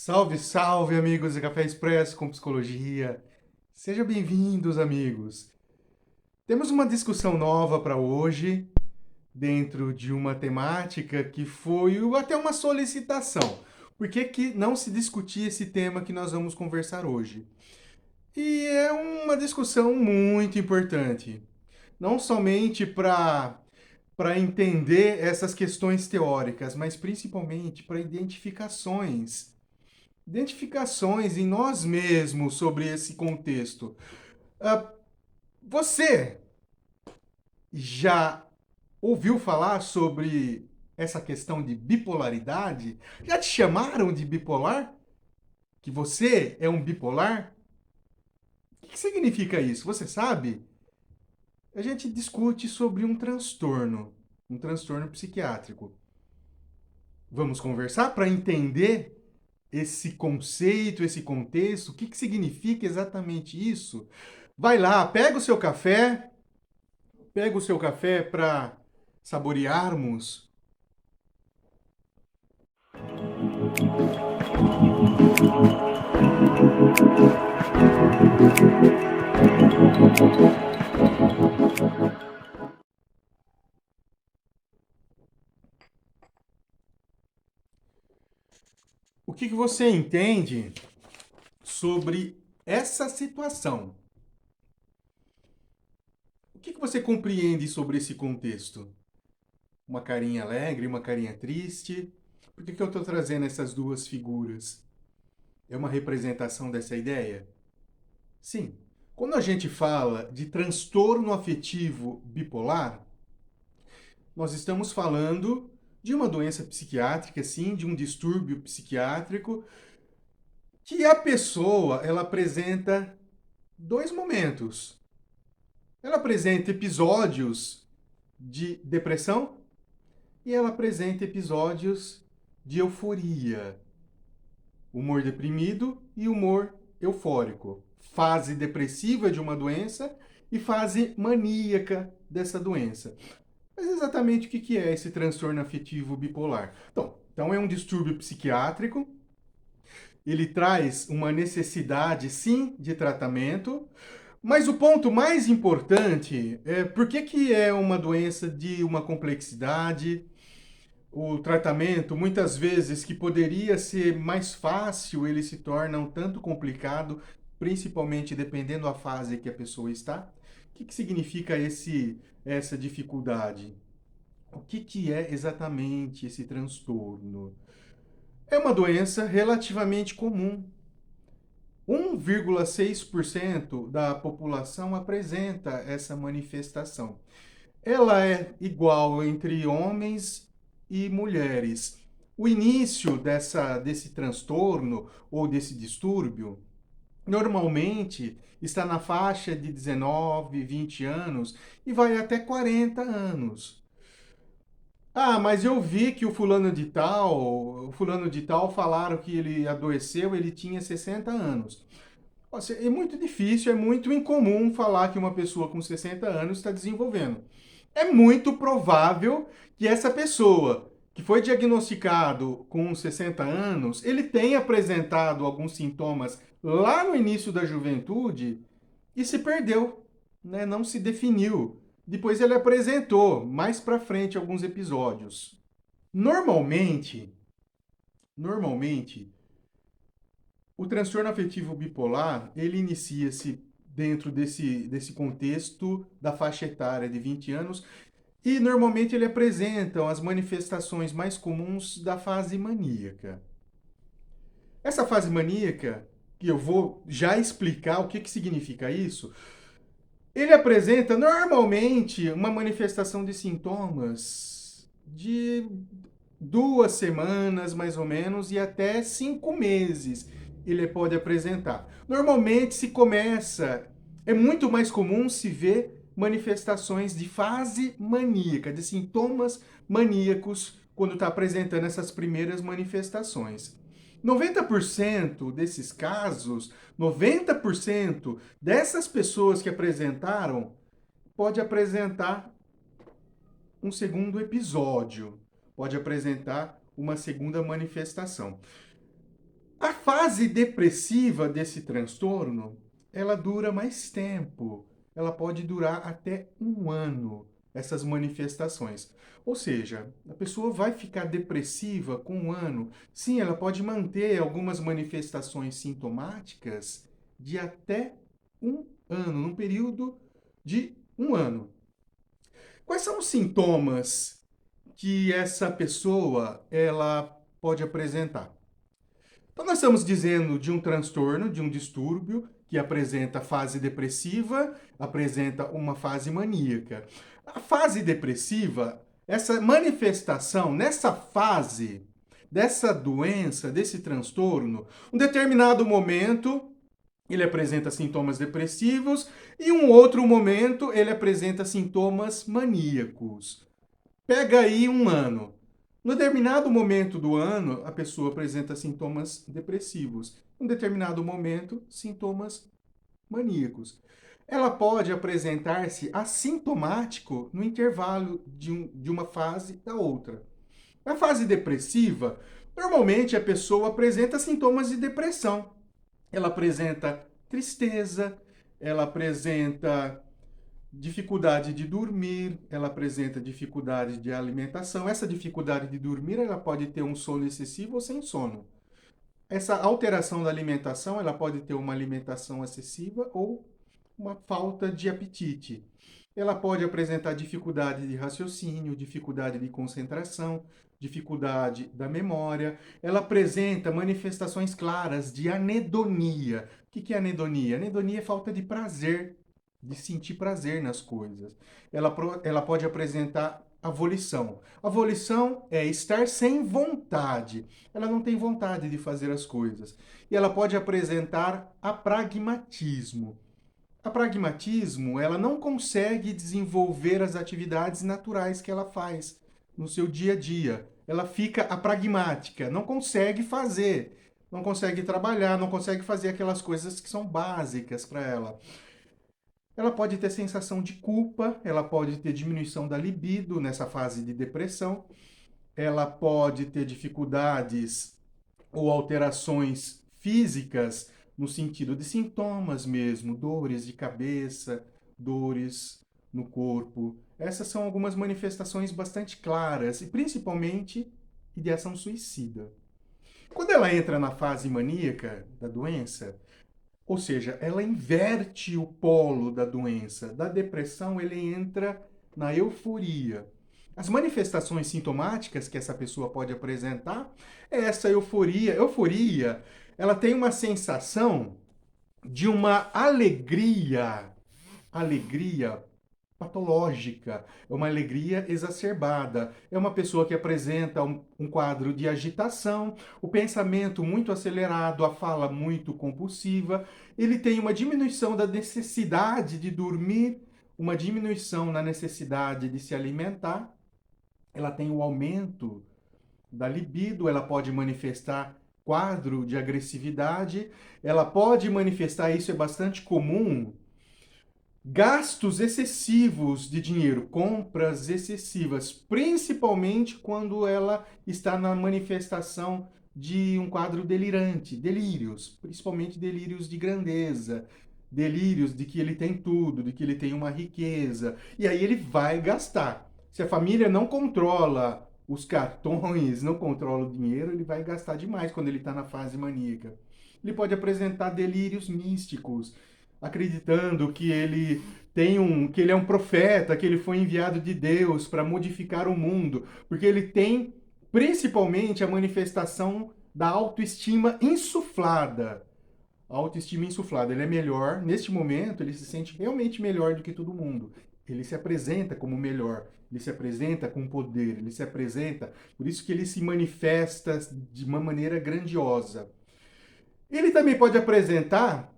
Salve, salve, amigos de Café Expresso com Psicologia. Sejam bem-vindos, amigos. Temos uma discussão nova para hoje, dentro de uma temática que foi até uma solicitação. Por que que não se discutir esse tema que nós vamos conversar hoje? E é uma discussão muito importante, não somente para entender essas questões teóricas, mas principalmente para identificações em nós mesmos sobre esse contexto. Ah, você já ouviu falar sobre essa questão de bipolaridade? Já te chamaram de bipolar? Que você é um bipolar? O que significa isso? Você sabe? A gente discute sobre um transtorno psiquiátrico. Vamos conversar para entender esse conceito, esse contexto, o que que significa exatamente isso? Vai lá, pega o seu café para saborearmos. O que que você entende sobre essa situação? O que que você compreende sobre esse contexto? Uma carinha alegre, uma carinha triste? Por que que eu estou trazendo essas duas figuras? É uma representação dessa ideia? Sim. Quando a gente fala de transtorno afetivo bipolar, nós estamos falando de uma doença psiquiátrica, sim, de um distúrbio psiquiátrico, que a pessoa ela apresenta dois momentos. Ela apresenta episódios de depressão e ela apresenta episódios de euforia, humor deprimido e humor eufórico, fase depressiva de uma doença e fase maníaca dessa doença. Mas exatamente o que é esse transtorno afetivo bipolar? Então é um distúrbio psiquiátrico, ele traz uma necessidade, sim, de tratamento, mas o ponto mais importante é por que que é uma doença de uma complexidade, o tratamento, muitas vezes, que poderia ser mais fácil, ele se torna um tanto complicado, principalmente dependendo da fase que a pessoa está. O que que significa essa dificuldade? O que que é exatamente esse transtorno? É uma doença relativamente comum. 1,6% da população apresenta essa manifestação. Ela é igual entre homens e mulheres. O início desse transtorno ou desse distúrbio normalmente está na faixa de 19, 20 anos e vai até 40 anos. Ah, mas eu vi que o fulano de tal falaram que ele adoeceu, ele tinha 60 anos. Nossa, é muito difícil, é muito incomum falar que uma pessoa com 60 anos está desenvolvendo. É muito provável que essa pessoa que foi diagnosticado com 60 anos, ele tenha apresentado alguns sintomas lá no início da juventude e se perdeu, né? Não se definiu. Depois ele apresentou mais para frente alguns episódios. Normalmente, normalmente, o transtorno afetivo bipolar, ele inicia-se dentro desse contexto da faixa etária de 20 anos e normalmente ele apresenta as manifestações mais comuns da fase maníaca. Essa fase maníaca, que eu vou já explicar o que, que significa isso, ele apresenta normalmente uma manifestação de sintomas de 2 semanas, mais ou menos, e até 5 meses ele pode apresentar. Normalmente se começa, é muito mais comum se ver manifestações de fase maníaca, de sintomas maníacos, quando está apresentando essas primeiras manifestações. 90% desses casos, 90% dessas pessoas que apresentaram, pode apresentar um segundo episódio, pode apresentar uma segunda manifestação. A fase depressiva desse transtorno, ela dura mais tempo. Ela pode durar até 1 ano, essas manifestações. Ou seja, a pessoa vai ficar depressiva com 1 ano. Sim, ela pode manter algumas manifestações sintomáticas de até 1 ano, num período de 1 ano. Quais são os sintomas que essa pessoa ela pode apresentar? Então, nós estamos dizendo de um transtorno, de um distúrbio, que apresenta fase depressiva, apresenta uma fase maníaca. A fase depressiva, essa manifestação, nessa fase dessa doença, desse transtorno, um determinado momento ele apresenta sintomas depressivos e um outro momento ele apresenta sintomas maníacos. Pega aí 1 ano. No determinado momento do ano, a pessoa apresenta sintomas depressivos. Em um determinado momento, sintomas maníacos. Ela pode apresentar-se assintomático no intervalo de uma fase da outra. Na fase depressiva, normalmente a pessoa apresenta sintomas de depressão. Ela apresenta tristeza, ela apresenta dificuldade de dormir, ela apresenta dificuldade de alimentação. Essa dificuldade de dormir, ela pode ter um sono excessivo ou sem sono. Essa alteração da alimentação, ela pode ter uma alimentação excessiva ou uma falta de apetite. Ela pode apresentar dificuldade de raciocínio, dificuldade de concentração, dificuldade da memória. Ela apresenta manifestações claras de anedonia. O que é anedonia? Anedonia é falta de prazer, de sentir prazer nas coisas. Ela pode apresentar a volição. A volição é estar sem vontade. Ela não tem vontade de fazer as coisas. E ela pode apresentar apragmatismo. A pragmatismo, ela não consegue desenvolver as atividades naturais que ela faz no seu dia a dia. Ela fica apragmática, não consegue fazer, não consegue trabalhar, não consegue fazer aquelas coisas que são básicas para ela. Ela pode ter sensação de culpa, ela pode ter diminuição da libido nessa fase de depressão, ela pode ter dificuldades ou alterações físicas no sentido de sintomas mesmo, dores de cabeça, dores no corpo. Essas são algumas manifestações bastante claras e principalmente ideação suicida. Quando ela entra na fase maníaca da doença, ou seja, ela inverte o polo da doença. Da depressão, ele entra na euforia. As manifestações sintomáticas que essa pessoa pode apresentar é essa euforia. Euforia, ela tem uma sensação de uma alegria patológica, é uma alegria exacerbada. É uma pessoa que apresenta um quadro de agitação, o pensamento muito acelerado, a fala muito compulsiva. Ele tem uma diminuição da necessidade de dormir, uma diminuição na necessidade de se alimentar. Ela tem o aumento da libido, ela pode manifestar quadro de agressividade, ela pode manifestar, isso é bastante comum, gastos excessivos de dinheiro, compras excessivas, principalmente quando ela está na manifestação de um quadro delirante, delírios, principalmente delírios de grandeza, delírios de que ele tem tudo, de que ele tem uma riqueza, e aí ele vai gastar. Se a família não controla os cartões, não controla o dinheiro, ele vai gastar demais quando ele está na fase maníaca. Ele pode apresentar delírios místicos, acreditando que que ele é um profeta, que ele foi enviado de Deus para modificar o mundo, porque ele tem principalmente a manifestação da autoestima insuflada. A autoestima insuflada, ele é melhor, neste momento ele se sente realmente melhor do que todo mundo. Ele se apresenta como melhor, ele se apresenta com poder, ele se apresenta, por isso que ele se manifesta de uma maneira grandiosa. Ele também pode apresentar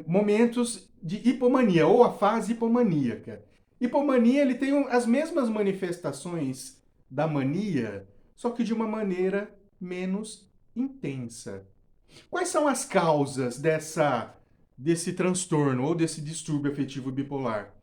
momentos de hipomania, ou a fase hipomaníaca. Hipomania, ele tem as mesmas manifestações da mania, só que de uma maneira menos intensa. Quais são as causas desse transtorno ou desse distúrbio afetivo bipolar?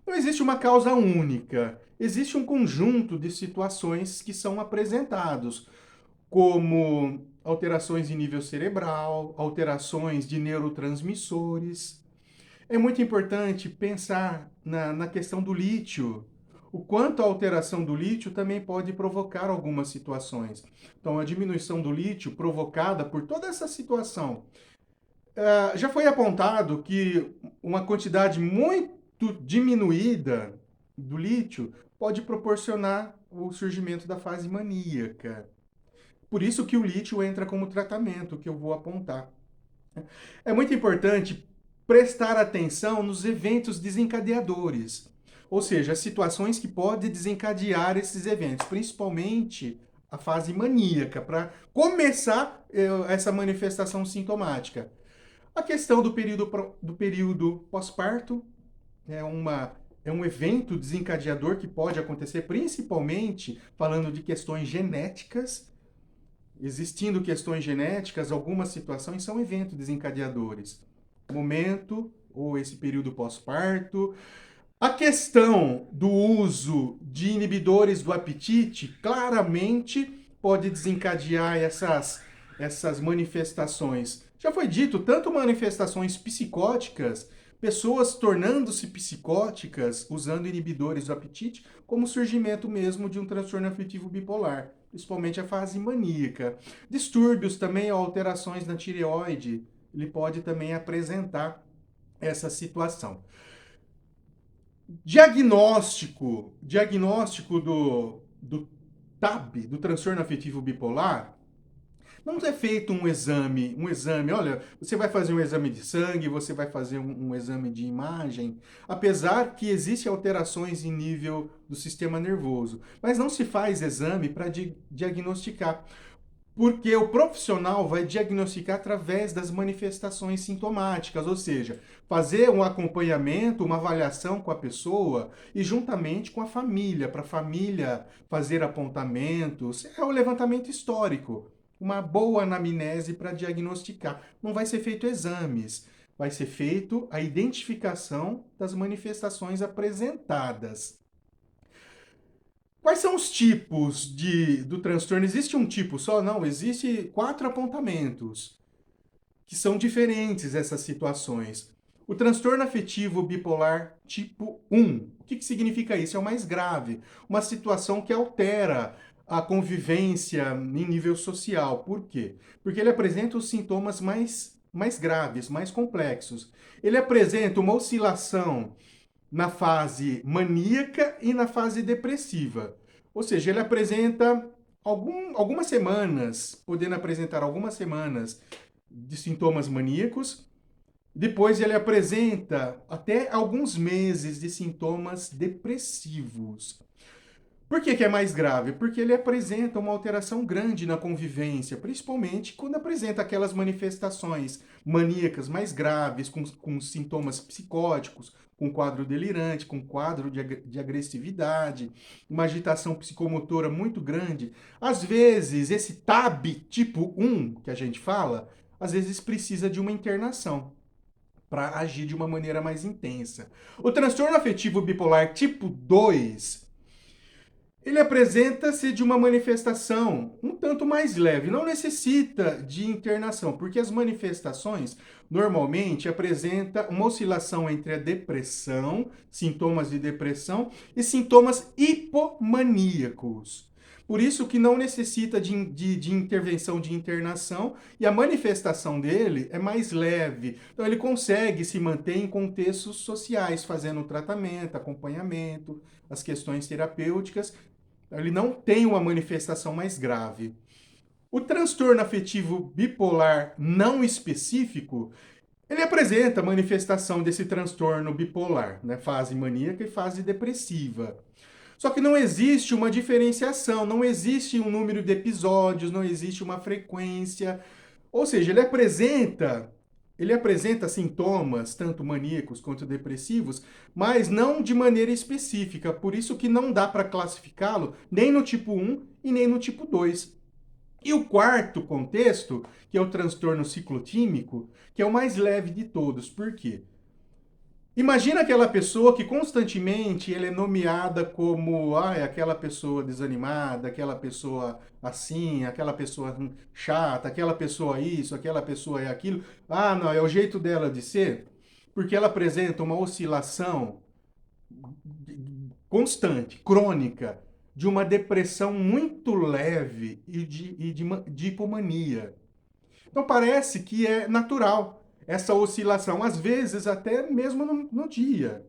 Não existe uma causa única, existe um conjunto de situações que são apresentados como alterações em nível cerebral, alterações de neurotransmissores. É muito importante pensar na questão do lítio, o quanto a alteração do lítio também pode provocar algumas situações. Então, a diminuição do lítio provocada por toda essa situação. Já foi apontado que uma quantidade muito diminuída do lítio pode proporcionar o surgimento da fase maníaca. Por isso que o lítio entra como tratamento, que eu vou apontar. É muito importante prestar atenção nos eventos desencadeadores, ou seja, as situações que podem desencadear esses eventos, principalmente a fase maníaca, para começar essa manifestação sintomática. A questão do período pós-parto é um evento desencadeador que pode acontecer, principalmente falando de questões genéticas. Existindo questões genéticas, algumas situações são eventos desencadeadores. Momento ou esse período pós-parto. A questão do uso de inibidores do apetite claramente pode desencadear essas manifestações. Já foi dito, tanto manifestações psicóticas, pessoas tornando-se psicóticas usando inibidores do apetite, como o surgimento mesmo de um transtorno afetivo bipolar, principalmente a fase maníaca. Distúrbios também, alterações na tireoide, ele pode também apresentar essa situação. Diagnóstico do TAB, do transtorno afetivo bipolar, não é feito um exame, olha, você vai fazer um exame de sangue, você vai fazer um exame de imagem, apesar que existem alterações em nível do sistema nervoso, mas não se faz exame para diagnosticar, porque o profissional vai diagnosticar através das manifestações sintomáticas, ou seja, fazer um acompanhamento, uma avaliação com a pessoa e juntamente com a família, para a família fazer apontamentos, é o levantamento histórico. Uma boa anamnese para diagnosticar. Não vai ser feito exames, vai ser feito a identificação das manifestações apresentadas. Quais são os tipos do transtorno? Existe um tipo só? Não, existe 4 apontamentos, que são diferentes essas situações. O transtorno afetivo bipolar tipo 1. O que significa isso? É o mais grave. Uma situação que altera a convivência em nível social. Por quê? Porque ele apresenta os sintomas mais graves, mais complexos. Ele apresenta uma oscilação na fase maníaca e na fase depressiva. Ou seja, ele apresenta algumas semanas, podendo apresentar algumas semanas de sintomas maníacos. Depois ele apresenta até alguns meses de sintomas depressivos. Por que é mais grave? Porque ele apresenta uma alteração grande na convivência, principalmente quando apresenta aquelas manifestações maníacas mais graves, com sintomas psicóticos, com quadro delirante, com quadro de agressividade, uma agitação psicomotora muito grande. Às vezes, esse TAB tipo 1, que a gente fala, às vezes precisa de uma internação para agir de uma maneira mais intensa. O transtorno afetivo bipolar tipo 2, ele apresenta-se de uma manifestação um tanto mais leve, não necessita de internação, porque as manifestações normalmente apresentam uma oscilação entre a depressão, sintomas de depressão, e sintomas hipomaníacos. Por isso que não necessita de intervenção de internação e a manifestação dele é mais leve. Então ele consegue se manter em contextos sociais, fazendo tratamento, acompanhamento, as questões terapêuticas. Ele não tem uma manifestação mais grave. O transtorno afetivo bipolar não específico, ele apresenta manifestação desse transtorno bipolar, né? Fase maníaca e fase depressiva. Só que não existe uma diferenciação, não existe um número de episódios, não existe uma frequência. Ou seja, ele apresenta sintomas, tanto maníacos quanto depressivos, mas não de maneira específica. Por isso que não dá para classificá-lo nem no tipo 1 e nem no tipo 2. E o quarto contexto, que é o transtorno ciclotímico, que é o mais leve de todos. Por quê? Imagina aquela pessoa que constantemente ele é nomeada como é aquela pessoa desanimada, aquela pessoa assim, aquela pessoa chata, aquela pessoa isso, aquela pessoa é aquilo. Ah, não, é o jeito dela de ser, porque ela apresenta uma oscilação constante, crônica, de uma depressão muito leve de hipomania. Então parece que é natural essa oscilação, às vezes até mesmo no dia.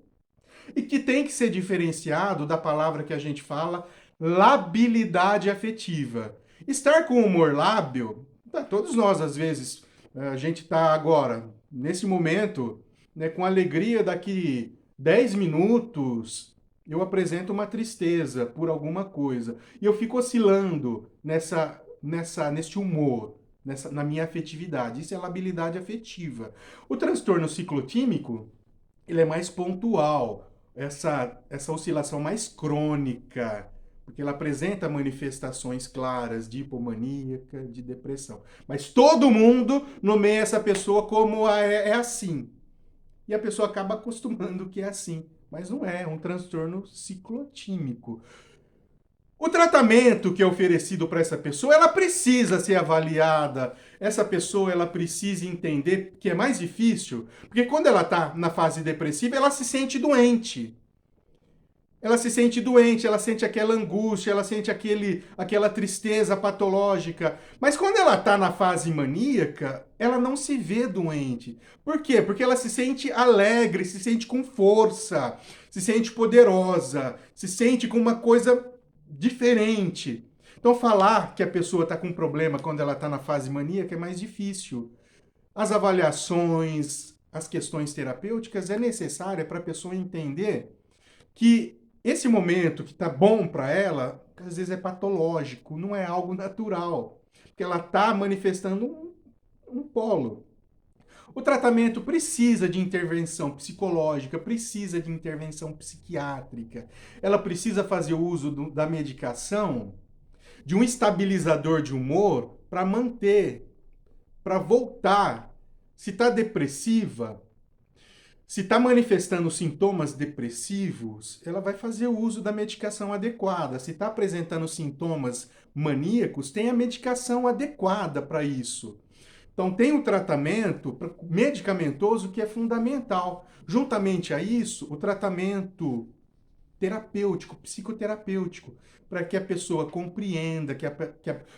E que tem que ser diferenciado da palavra que a gente fala, labilidade afetiva. Estar com humor lábil, todos nós às vezes, a gente está agora, nesse momento, né, com alegria daqui 10 minutos, eu apresento uma tristeza por alguma coisa. E eu fico oscilando neste humor, na minha afetividade. Isso é labilidade afetiva. O transtorno ciclotímico, ele é mais pontual, essa oscilação mais crônica, porque ela apresenta manifestações claras de hipomaníaca, de depressão. Mas todo mundo nomeia essa pessoa como é assim. E a pessoa acaba acostumando que é assim. Mas não é um transtorno ciclotímico. O tratamento que é oferecido para essa pessoa, ela precisa ser avaliada. Essa pessoa, ela precisa entender que é mais difícil, porque quando ela está na fase depressiva, ela se sente doente. Ela se sente doente, ela sente aquela angústia, ela sente aquela tristeza patológica. Mas quando ela está na fase maníaca, ela não se vê doente. Por quê? Porque ela se sente alegre, se sente com força, se sente poderosa, se sente com uma coisa diferente. Então, falar que a pessoa está com problema quando ela está na fase maníaca é mais difícil. As avaliações, as questões terapêuticas é necessária para a pessoa entender que esse momento que está bom para ela, às vezes é patológico, não é algo natural, porque ela está manifestando um polo. O tratamento precisa de intervenção psicológica, precisa de intervenção psiquiátrica. Ela precisa fazer uso da medicação, de um estabilizador de humor, para manter, para voltar. Se está depressiva, se está manifestando sintomas depressivos, ela vai fazer o uso da medicação adequada. Se está apresentando sintomas maníacos, tem a medicação adequada para isso. Então, tem o tratamento medicamentoso que é fundamental. Juntamente a isso, o tratamento terapêutico, psicoterapêutico, para que a pessoa compreenda,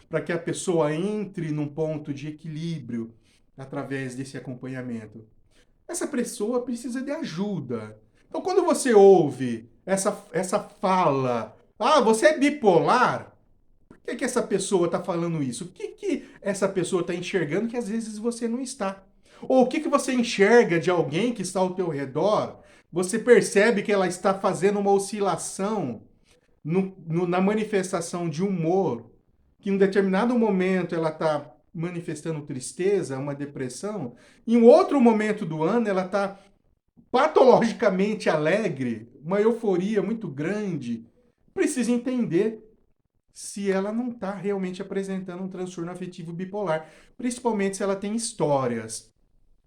para que a pessoa entre num ponto de equilíbrio através desse acompanhamento. Essa pessoa precisa de ajuda. Então, quando você ouve essa fala, você é bipolar? Por que essa pessoa está falando isso? O que essa pessoa está enxergando que às vezes você não está? Ou o que você enxerga de alguém que está ao teu redor? Você percebe que ela está fazendo uma oscilação na manifestação de humor, que em um determinado momento ela está manifestando tristeza, uma depressão, em um outro momento do ano ela está patologicamente alegre, uma euforia muito grande. Precisa entender se ela não está realmente apresentando um transtorno afetivo bipolar, principalmente se ela tem histórias.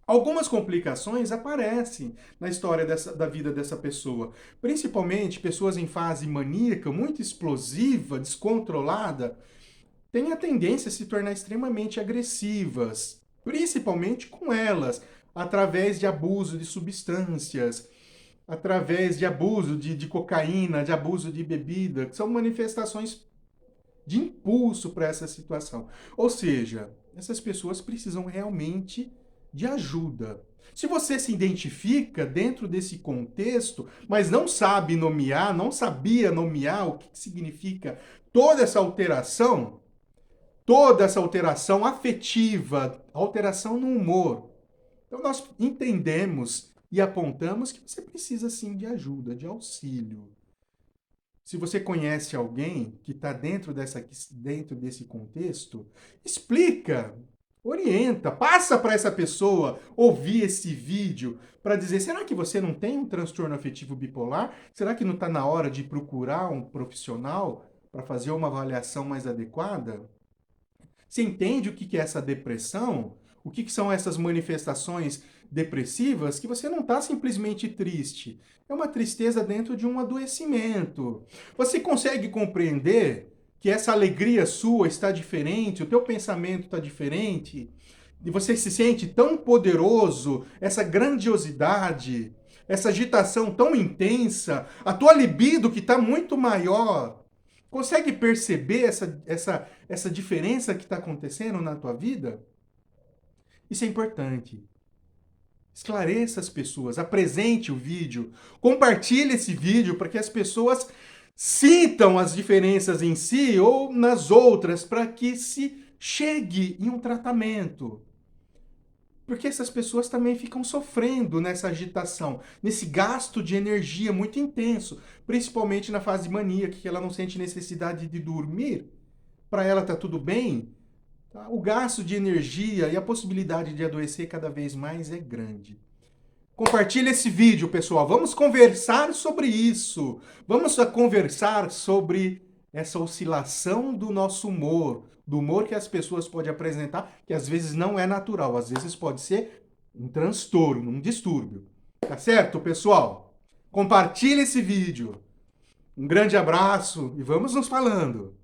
Algumas complicações aparecem na história da vida dessa pessoa, principalmente pessoas em fase maníaca, muito explosiva, descontrolada, têm a tendência a se tornar extremamente agressivas, principalmente com elas, através de abuso de substâncias, através de abuso de cocaína, de abuso de bebida, que são manifestações de impulso para essa situação. Ou seja, essas pessoas precisam realmente de ajuda. Se você se identifica dentro desse contexto, mas não sabe nomear, não sabia nomear o que significa toda essa alteração afetiva, alteração no humor. Então nós entendemos e apontamos que você precisa sim de ajuda, de auxílio. Se você conhece alguém que está dentro desse contexto, explica, orienta, passa para essa pessoa ouvir esse vídeo para dizer: será que você não tem um transtorno afetivo bipolar? Será que não está na hora de procurar um profissional para fazer uma avaliação mais adequada? Você entende o que é essa depressão? O que são essas manifestações depressivas? Que você não está simplesmente triste. É uma tristeza dentro de um adoecimento. Você consegue compreender que essa alegria sua está diferente, o teu pensamento está diferente, e você se sente tão poderoso, essa grandiosidade, essa agitação tão intensa, a tua libido que está muito maior. Consegue perceber essa diferença que está acontecendo na tua vida? Isso é importante. Esclareça as pessoas, apresente o vídeo, compartilhe esse vídeo para que as pessoas sintam as diferenças em si ou nas outras, para que se chegue em um tratamento. Porque essas pessoas também ficam sofrendo nessa agitação, nesse gasto de energia muito intenso, principalmente na fase maníaca, que ela não sente necessidade de dormir. Para ela tá tudo bem. Tá? O gasto de energia e a possibilidade de adoecer cada vez mais é grande. Compartilhe esse vídeo, pessoal. Vamos conversar sobre isso. Vamos conversar sobre essa oscilação do nosso humor, do humor que as pessoas podem apresentar, que às vezes não é natural, às vezes pode ser um transtorno, um distúrbio. Tá certo, pessoal? Compartilhe esse vídeo. Um grande abraço e vamos nos falando.